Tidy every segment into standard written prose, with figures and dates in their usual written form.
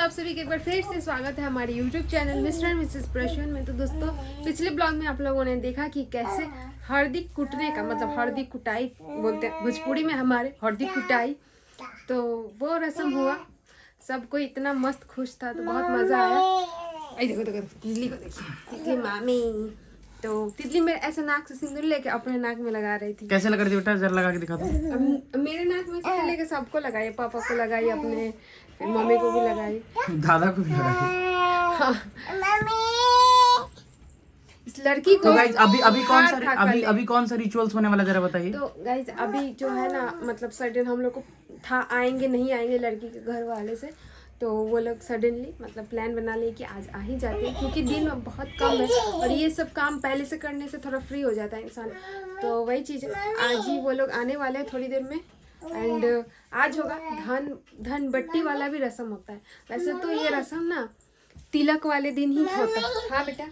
आप सभी के एक बार फिर से स्वागत है हमारे YouTube channel Mr and Mrs Prasoon में। तो दोस्तों, पिछले ब्लॉग में आप लोगों ने देखा कि कैसे हल्दी कुटने का मतलब हल्दी कुटाई बोलते हैं भोजपुरी में हमारे, हल्दी कुटाई। तो वो रस्म हुआ, सब कोई इतना मस्त खुश था, तो बहुत मजा आया। आई देखो देखो तितली को देखिए, तितली मामी। तो तितली मेरे ऐसे नाक से सिंदूर लेके अपने नाक में लगा रही थी। कैसे लगा रही थी बेटा, जरा लगा के दिखा दो। मेरे नाक में से लेके सबको लगाई, पापा को लगाई, अपने फिर मम्मी को भी लगाई, दादा को भी लगाई। हाँ। इस लड़की को तो गाइस अभी कौन सा रिचुअल्स होने वाला जरा बताइए। तो गाइस अभी जो है ना, मतलब सडन हम लोग को था आएंगे नहीं आएंगे लड़की के घर वाले से, तो वो लोग सडनली मतलब प्लान बना लिए कि आज आ ही जाते हैं, क्योंकि दिन बहुत कम है और ये सब काम पहले से करने से थोड़ा फ्री हो जाता है इंसान। तो वही चीज़ आज ही वो लोग आने वाले हैं थोड़ी देर में। एंड आज होगा धन बट्टी वाला भी रस्म होता है। वैसे तो ये रस्म ना तिलक वाले दिन ही होता है। हाँ बेटा,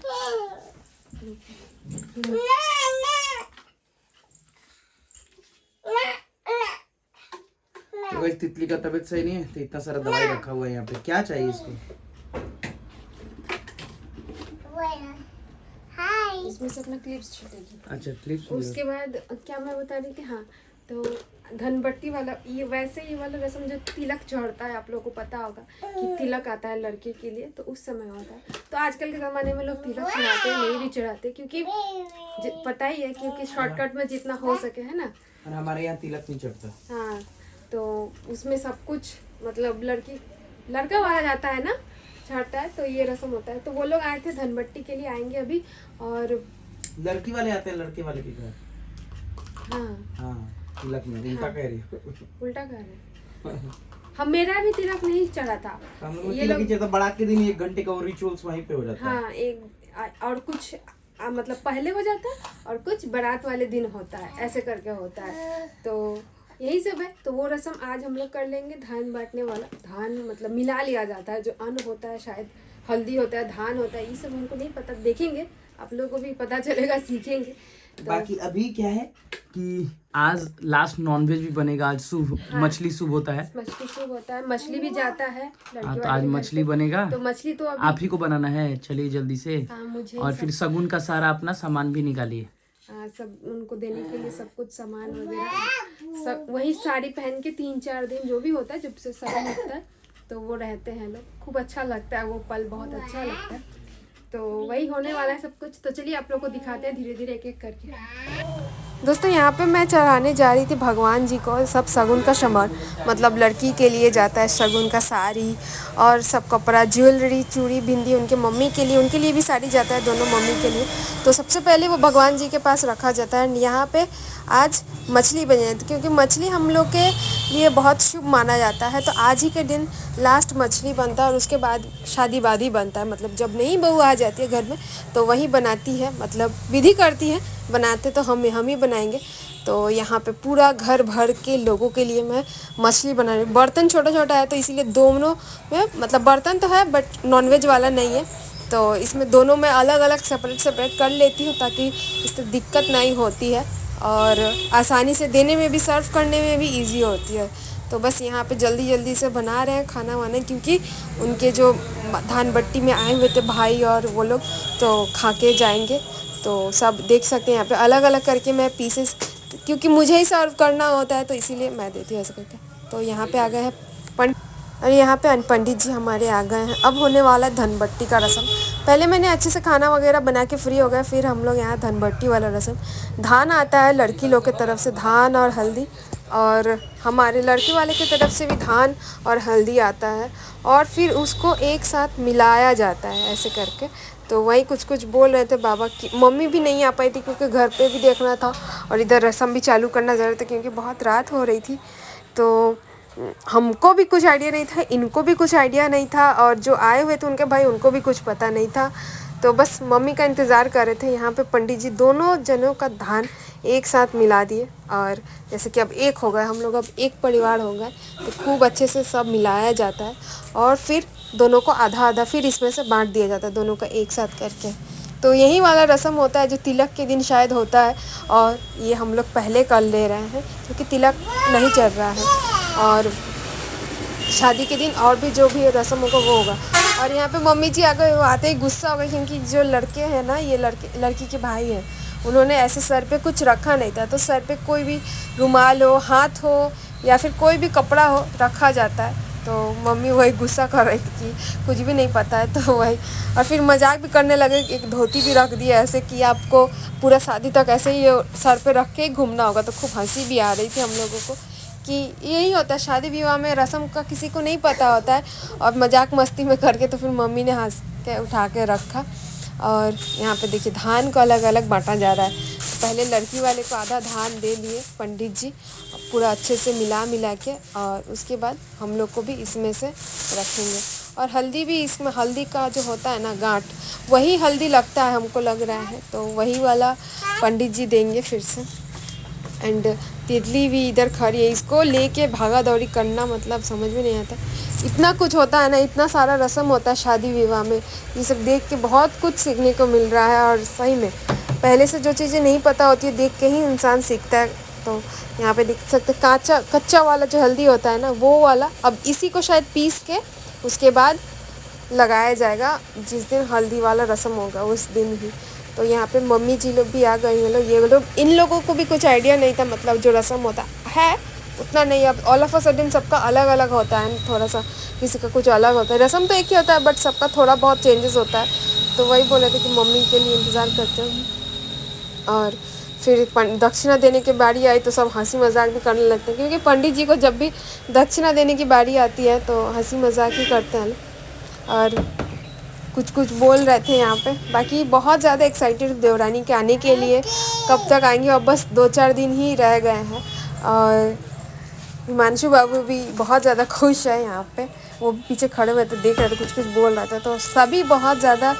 तो गाइस तितली का तबीयत सही नहीं है, तो इतना सारा दवाई रखा हुआ है यहाँ पे। क्या चाहिए इसको? इसमें से अपना क्लिप्स छूटेगी। अच्छा क्लिप्स। उसके बाद क्या मैं बता रही थी, हाँ, तो धनबट्टी वाला ये वैसे ये वाला रस्म जो तिलक चढ़ता है, आप लोगों को पता होगा कि तिलक आता है लड़के के लिए, तो उस समय होता है। तो आजकल के ज़माने में लोग तिलक चढ़ाते हैं, नहीं भी चढ़ाते, क्योंकि पता ही है क्योंकि शॉर्टकट में जितना हो सके, है ना। और हमारे यहाँ तिलक नहीं चढ़ता। हाँ, तो उसमें सब कुछ मतलब लड़का वाला जाता है ना, चढ़ता है, तो ये रस्म होता है। तो वो लोग आए थे धनबट्टी के लिए, आएंगे अभी। और लड़की वाले आते हैं लड़के वाले के घर। हाँ तिलक में उल्टा कह रही है। उल्टा कह रहे हैं। हम मेरा भी तिलक नहीं चढ़ा था। हम लोग तिलक ही चढ़ता, बारात के दिन 1 घंटे का वो रिचुअल्स वहीं पे हो जाता है। हाँ, एक और कुछ मतलब पहले हो जाता है और कुछ बारात वाले दिन होता है, ऐसे करके होता है। तो यही सब है। तो वो रस्म आज हम लोग कर लेंगे। धान बांटने वाला, धान मतलब मिला लिया जाता है, जो अन्न होता है, शायद हल्दी होता है, धान होता है, ये सब हमको नहीं पता, देखेंगे, आप लोगों को भी पता चलेगा, सीखेंगे। तो बाकी अभी क्या है कि आज लास्ट नॉनवेज भी बनेगा। आज शुभ, हाँ, मछली शुभ होता है, मछली शुभ होता है, मछली भी जाता है लड़की तो आज मछली बनेगा। तो मछली तो आप ही को बनाना है, चलिए जल्दी से। हाँ, मुझे। और फिर शगुन का सारा अपना सामान भी निकालिए। सब उनको देने के लिए सब कुछ सामान वगैरह सब, वही साड़ी पहन के 3-4 दिन जो भी होता है, जब से शगुन होता है, तो वो रहते हैं लोग। खूब अच्छा लगता है वो पल, बहुत अच्छा लगता है। तो वही होने वाला है सब कुछ। तो चलिए आप लोग को दिखाते हैं धीरे धीरे एक एक करके। दोस्तों, यहाँ पे मैं चढ़ाने जा रही थी भगवान जी को सब शगुन का सामान, मतलब लड़की के लिए जाता है शगुन का साड़ी और सब कपड़ा, ज्वेलरी, चूड़ी, बिंदी, उनके मम्मी के लिए, उनके लिए भी साड़ी जाता है, दोनों मम्मी के लिए। तो सबसे पहले वो भगवान जी के पास रखा जाता है। यहाँ पे आज मछली बनी जाती है, क्योंकि मछली हम लोग के लिए बहुत शुभ माना जाता है। तो आज ही के दिन लास्ट मछली बनता है और उसके बाद शादी बाद ही बनता है। मतलब जब नई बहू आ जाती है घर में, तो वही बनाती है, मतलब विधि करती है, बनाते तो हम ही बनाएंगे। तो यहाँ पे पूरा घर भर के लोगों के लिए मैं मछली बना रही हूँ। बर्तन छोटा छोटा है, तो इसीलिए दोनों में, मतलब बर्तन तो है बट नॉनवेज वाला नहीं है, तो इसमें दोनों में अलग अलग सेपरेट कर लेती हूँ, ताकि इससे दिक्कत नहीं होती है और आसानी से देने में भी, सर्व करने में भी ईजी होती है। तो बस यहाँ पे जल्दी जल्दी से बना रहे हैं खाना वाना, क्योंकि उनके जो धानबट्टी में आए हुए थे भाई और वो लोग, तो खा के जाएंगे। तो सब देख सकते हैं यहाँ पे अलग अलग करके मैं पीसेस, क्योंकि मुझे ही सर्व करना होता है, तो इसीलिए मैं देती हूँ ऐसे करके। तो यहाँ पे आ गए हैं और यहाँ पे पंडित जी हमारे आ गए हैं। अब होने वाला है धनबट्टी का रस्म। पहले मैंने अच्छे से खाना वगैरह बना के फ्री हो गया, फिर हम लोग यहाँ धनबट्टी वाला रस्म। धान आता है लड़की लोग की तरफ से, धान और हल्दी, और हमारे लड़के वाले की तरफ से भी धान और हल्दी आता है, और फिर उसको एक साथ मिलाया जाता है ऐसे करके। तो वही कुछ कुछ बोल रहे थे बाबा की। मम्मी भी नहीं आ पाई थी, क्योंकि घर पे भी देखना था और इधर रस्म भी चालू करना ज़रूरी था, क्योंकि बहुत रात हो रही थी। तो हमको भी कुछ आइडिया नहीं था, इनको भी कुछ आइडिया नहीं था, और जो आए हुए थे उनके भाई, उनको भी कुछ पता नहीं था। तो बस मम्मी का इंतज़ार कर रहे थे। यहाँ पे पंडित जी दोनों जनों का धान एक साथ मिला दिए, और जैसे कि अब एक हो गए, हम लोग अब एक परिवार हो गए, तो खूब अच्छे से सब मिलाया जाता है, और फिर दोनों को आधा आधा फिर इसमें से बांट दिया जाता है, दोनों का एक साथ करके। तो यही वाला रस्म होता है जो तिलक के दिन शायद होता है, और ये हम लोग पहले कर ले रहे हैं, क्योंकि तिलक नहीं चल रहा है। और शादी के दिन और भी जो भी रस्म होगा वो होगा। और यहाँ पे मम्मी जी अगर आते ही गुस्सा हो गए, क्योंकि जो लड़के हैं ना, ये लड़की के भाई हैं, उन्होंने ऐसे सर पे कुछ रखा नहीं था। तो सर पे कोई भी रुमाल हो, हाथ हो या फिर कोई भी कपड़ा हो रखा जाता है। तो मम्मी वही गुस्सा कर रही थी कि कुछ भी नहीं पता है, तो वही। और फिर मजाक भी करने लगे, एक धोती भी रख दिया ऐसे कि आपको पूरा शादी तक ऐसे ही सर पे रख के ही घूमना होगा। तो खूब हंसी भी आ रही थी हम लोगों को कि यही होता है शादी विवाह में, रस्म का किसी को नहीं पता होता है। और मजाक मस्ती में करके तो फिर मम्मी ने हंस के उठा के रखा। और यहाँ पे देखिए धान को अलग अलग बांटा जा रहा है। पहले लड़की वाले को आधा धान दे लिए पंडित जी पूरा अच्छे से मिला के, और उसके बाद हम लोग को भी इसमें से रखेंगे। और हल्दी भी, इसमें हल्दी का जो होता है ना गांठ, वही हल्दी लगता है हमको लग रहा है, तो वही वाला पंडित जी देंगे फिर से। एंड तितली भी इधर खड़ी है, इसको लेके भागा दौड़ी करना मतलब समझ में नहीं आता। इतना कुछ होता है ना, इतना सारा रस्म होता है शादी विवाह में, ये सब देख के बहुत कुछ सीखने को मिल रहा है। और सही में पहले से जो चीज़ें नहीं पता होती है देख के ही इंसान सीखता है। तो यहाँ पे देख सकते कच्चा वाला जो हल्दी होता है ना, वो वाला अब इसी को शायद पीस के उसके बाद लगाया जाएगा जिस दिन हल्दी वाला रस्म होगा उस दिन ही। तो यहाँ पे मम्मी जी लोग भी आ गए हैं लोग, ये लोग, इन लोगों को भी कुछ आइडिया नहीं था, मतलब जो रस्म होता है उतना नहीं। अब ऑल ऑफ अ सडन सबका अलग अलग होता है, थोड़ा सा किसी का कुछ अलग होता है। रस्म तो एक ही होता है बट सबका थोड़ा बहुत चेंजेस होता है। तो वही बोले थे कि मम्मी के लिए इंतज़ार करते हैं। और फिर दक्षिणा देने की बारी आई तो सब हंसी मजाक भी करने लगते हैं, क्योंकि पंडित जी को जब भी दक्षिणा देने की बारी आती है तो हंसी मजाक ही करते हैं। और कुछ कुछ बोल रहे थे यहाँ पे। बाकी बहुत ज़्यादा एक्साइटेड देवरानी के आने के लिए, कब तक आएंगे, और बस 2-4 दिन ही रह गए हैं। और हिमांशु बाबू भी बहुत ज़्यादा खुश है यहाँ पे, वो पीछे खड़े हुए थे, देख रहे थे, कुछ कुछ बोल रहे थे। तो सभी बहुत ज़्यादा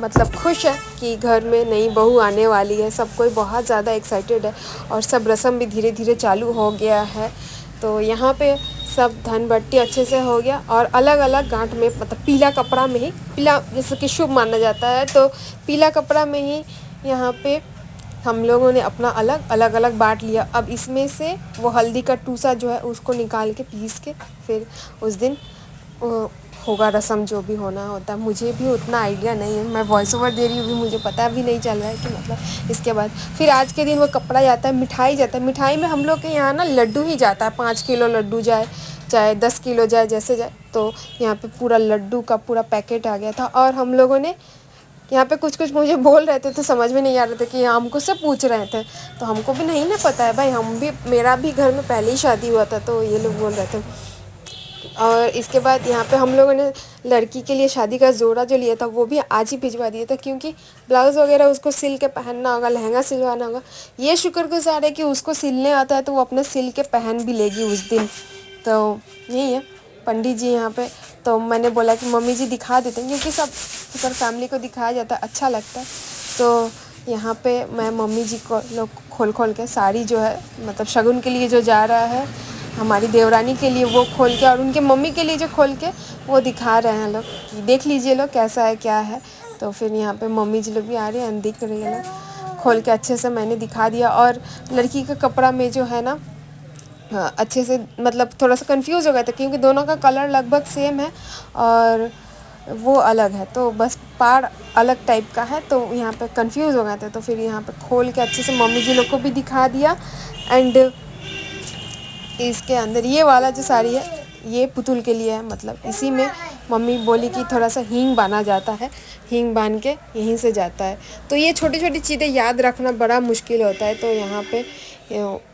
मतलब खुश है कि घर में नई बहू आने वाली है, सब कोई बहुत ज़्यादा एक्साइटेड है। और सब रस्म भी धीरे धीरे चालू हो गया है। तो यहाँ पे सब धन बट्टी अच्छे से हो गया, और अलग अलग गांठ में, मतलब पीला कपड़ा में ही, पीला जैसे कि शुभ माना जाता है, तो पीला कपड़ा में ही यहाँ पे हम लोगों ने अपना अलग अलग बांट लिया। अब इसमें से वो हल्दी का टूसा जो है उसको निकाल के पीस के फिर उस दिन होगा रस्म, जो भी होना होता है। मुझे भी उतना आइडिया नहीं है, मैं वॉइस ओवर दे रही हूँ, मुझे पता भी नहीं चल रहा है कि मतलब इसके बाद फिर आज के दिन वो कपड़ा जाता है, मिठाई जाता है। मिठाई में हम लोग के यहाँ ना लड्डू ही जाता है, 5 किलो लड्डू जाए चाहे 10 किलो जाए, जैसे जाए। तो यहाँ पे पूरा लड्डू का पूरा पैकेट आ गया था। और हम लोगों ने यहाँ पे कुछ कुछ मुझे बोल रहे थे तो समझ में नहीं आ रहे थे कि हमको सब पूछ रहे थे, तो हमको भी नहीं ना पता है भाई, हम भी, मेरा भी घर में पहले ही शादी हुआ था, तो ये लोग बोल रहे थे। और इसके बाद यहाँ पे हम लोगों ने लड़की के लिए शादी का जोड़ा जो लिया था वो भी आज ही भिजवा दिया था, क्योंकि ब्लाउज़ वगैरह उसको सिल के पहनना होगा, लहंगा सिलवाना होगा। ये शुक्रगुजार है कि उसको सिलने आता है, तो वो अपने सिल के पहन भी लेगी उस दिन। तो यही है पंडित जी यहाँ पे। तो मैंने बोला कि मम्मी जी दिखा देते हैं, क्योंकि सब पूरा फैमिली को दिखाया जाता है, अच्छा लगता है। तो यहाँ पे मैं मम्मी जी को लोग खोल के साड़ी जो है, मतलब शगुन के लिए जो जा रहा है हमारी देवरानी के लिए, वो खोल के, और उनके मम्मी के लिए जो खोल के वो दिखा रहे हैं लोग कि देख लीजिए लोग कैसा है क्या है। तो फिर यहाँ पे मम्मी जी लोग भी आ रहे हैं, दिख रही है लोग, खोल के अच्छे से मैंने दिखा दिया। और लड़की का कपड़ा में जो है ना अच्छे से, मतलब थोड़ा सा कंफ्यूज हो गया था, क्योंकि दोनों का कलर लगभग सेम है और वो अलग है, तो बस पाड़ अलग टाइप का है, तो यहाँ पे कंफ्यूज हो गए थे। तो फिर यहाँ पे खोल के अच्छे से मम्मी जी लोग को भी दिखा दिया। एंड इसके अंदर ये वाला जो साड़ी है ये पुतुल के लिए है, मतलब इसी में मम्मी बोली कि थोड़ा सा हींग बांधा जाता है, हींग बांध के यहीं से जाता है। तो ये छोटी छोटी चीज़ें याद रखना बड़ा मुश्किल होता है। तो यहाँ पे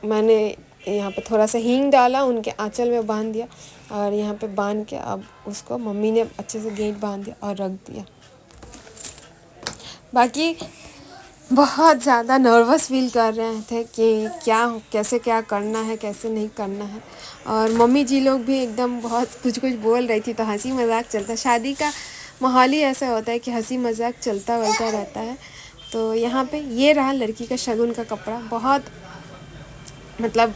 मैंने यहाँ पे थोड़ा सा हींग डाला, उनके आंचल में बांध दिया, और यहाँ पे बांध के अब उसको मम्मी ने अच्छे से गेंट बांध दिया और रख दिया। बाकी बहुत ज़्यादा नर्वस फील कर रहे थे कि कैसे क्या करना है, कैसे नहीं करना है। और मम्मी जी लोग भी एकदम बहुत कुछ बोल रही थी, तो हंसी मजाक चलता। शादी का माहौल ही ऐसा होता है कि हंसी मजाक चलता रहता है। तो यहाँ पे ये रहा लड़की का शगुन का कपड़ा। बहुत मतलब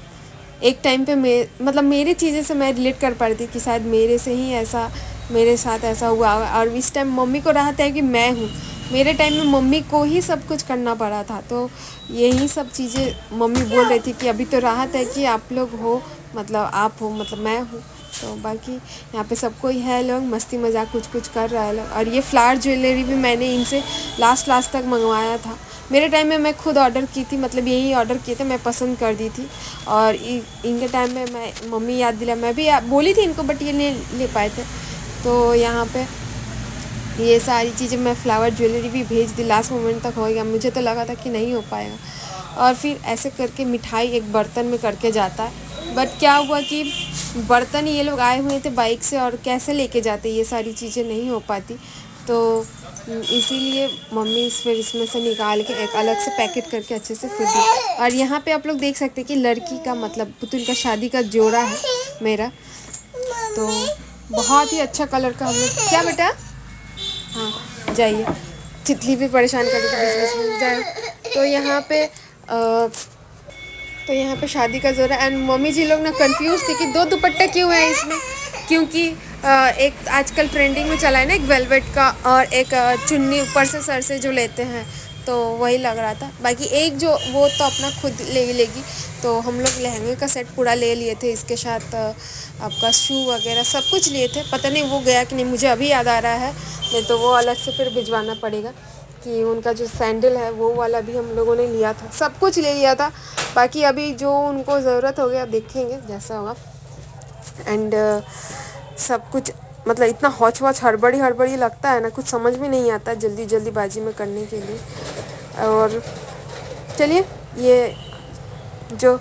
एक टाइम पे मतलब मेरी चीज़ें से मैं रिलेट कर पा रही थी कि शायद मेरे से ही ऐसा, मेरे साथ ऐसा हुआ। और इस टाइम मम्मी को राहत है कि मैं हूँ, मेरे टाइम में मम्मी को ही सब कुछ करना पड़ा था। तो यही सब चीज़ें मम्मी बोल रही थी कि अभी तो राहत है कि आप लोग हो, मतलब आप हो, मतलब मैं हूँ, तो बाकी यहाँ पे सब कोई है, लोग मस्ती मजाक कुछ कुछ कर रहा है लोग। और ये फ्लावर ज्वेलरी भी मैंने इनसे लास्ट तक मंगवाया था। मेरे टाइम में मैं खुद ऑर्डर की थी, मतलब यही ऑर्डर किए थे, मैं पसंद कर दी थी। और इनके टाइम में मैं मम्मी याद दिला, मैं भी बोली थी इनको, बट ये नहीं ले पाए थे। तो यहाँ पे ये सारी चीज़ें, मैं फ्लावर ज्वेलरी भी भेज दी, लास्ट मोमेंट तक हो गया। मुझे तो लगा था कि नहीं हो पाएगा। और फिर ऐसे करके मिठाई एक बर्तन में करके जाता है, बट क्या हुआ कि बर्तन ये लोग आए हुए थे बाइक से, और कैसे लेके जाते, ये सारी चीज़ें नहीं हो पाती। तो इसीलिए मम्मी फिर इसमें से निकाल के एक अलग से पैकेट करके अच्छे से फिर दी। और यहाँ पे आप लोग देख सकते हैं कि लड़की का मतलब पुतुल का शादी का जोड़ा है मेरा। तो बहुत ही अच्छा कलर का हम लोग, क्या बेटा, हाँ जाइए, तितली भी परेशान कर रही थी बीच में जाए। तो यहाँ पे शादी का जोड़ा, एंड मम्मी जी लोग ना कंफ्यूज थे कि 2 दुपट्टे क्यों है इसमें, क्योंकि एक आजकल ट्रेंडिंग में चला है ना, एक वेलवेट का और एक चुन्नी ऊपर से सर से जो लेते हैं, तो वही लग रहा था। बाकी एक जो वो तो अपना खुद ले लेगी। तो हम लोग लहंगे का सेट पूरा ले लिए थे, इसके साथ आपका शू वगैरह सब कुछ लिए थे। पता नहीं वो गया कि नहीं, मुझे अभी याद आ रहा है, नहीं तो वो अलग से फिर भिजवाना पड़ेगा। कि उनका जो सैंडल है वो वाला भी हम लोगों ने लिया था, सब कुछ ले लिया था। बाकी अभी जो उनको ज़रूरत हो गया देखेंगे जैसा होगा। एंड सब कुछ मतलब इतना हौच वौच हड़बड़ी लगता है ना, कुछ समझ में नहीं आता जल्दीबाजी में करने के लिए। और चलिए, ये जो